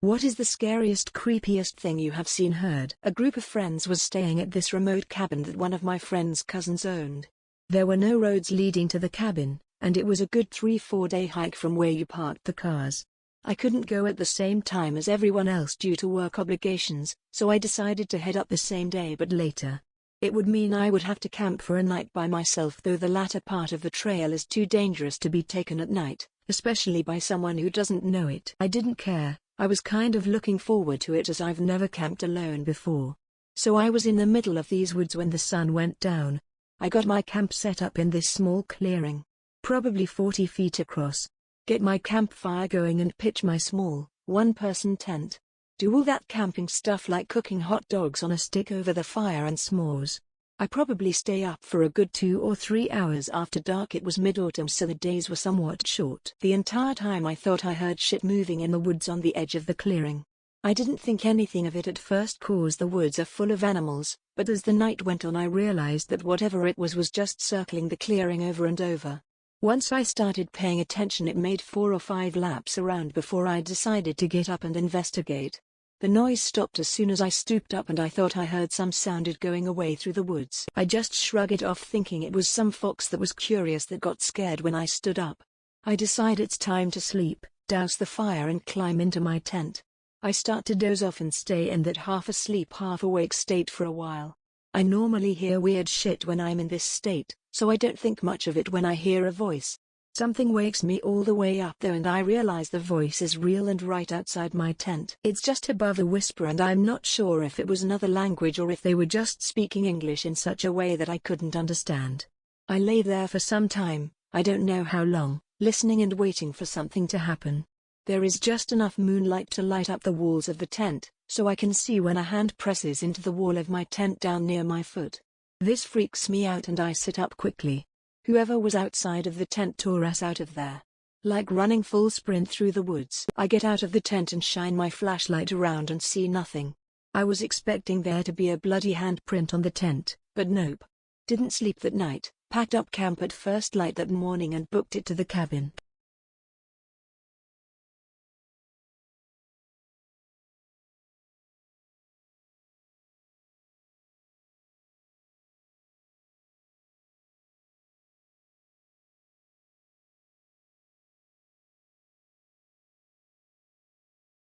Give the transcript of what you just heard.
What is the scariest, creepiest thing you have seen heard? A group of friends was staying at this remote cabin that one of my friend's cousins owned. There were no roads leading to the cabin, and it was a good 3-4 day hike from where you parked the cars. I couldn't go at the same time as everyone else due to work obligations, so I decided to head up the same day but later. It would mean I would have to camp for a night by myself, though the latter part of the trail is too dangerous to be taken at night, especially by someone who doesn't know it. I didn't care. I was kind of looking forward to it as I've never camped alone before. So I was in the middle of these woods when the sun went down. I got my camp set up in this small clearing, probably 40 feet across. Get my campfire going and pitch my small, one-person tent. Do all that camping stuff like cooking hot dogs on a stick over the fire and s'mores. I probably stay up for a good 2 or 3 hours after dark. It was mid-autumn, so the days were somewhat short. The entire time I thought I heard shit moving in the woods on the edge of the clearing. I didn't think anything of it at first cause the woods are full of animals, but as the night went on I realized that whatever it was just circling the clearing over and over. Once I started paying attention, it made 4 or 5 laps around before I decided to get up and investigate. The noise stopped as soon as I stooped up and I thought I heard some sounded going away through the woods. I just shrugged it off, thinking it was some fox that was curious that got scared when I stood up. I decide it's time to sleep, douse the fire and climb into my tent. I start to doze off and stay in that half asleep half awake state for a while. I normally hear weird shit when I'm in this state, so I don't think much of it when I hear a voice. Something wakes me all the way up though, and I realize the voice is real and right outside my tent. It's just above a whisper and I'm not sure if it was another language or if they were just speaking English in such a way that I couldn't understand. I lay there for some time, I don't know how long, listening and waiting for something to happen. There is just enough moonlight to light up the walls of the tent, so I can see when a hand presses into the wall of my tent down near my foot. This freaks me out and I sit up quickly. Whoever was outside of the tent tore us out of there. Like running full sprint through the woods. I get out of the tent and shine my flashlight around and see nothing. I was expecting there to be a bloody handprint on the tent, but nope. Didn't sleep that night, packed up camp at first light that morning and booked it to the cabin.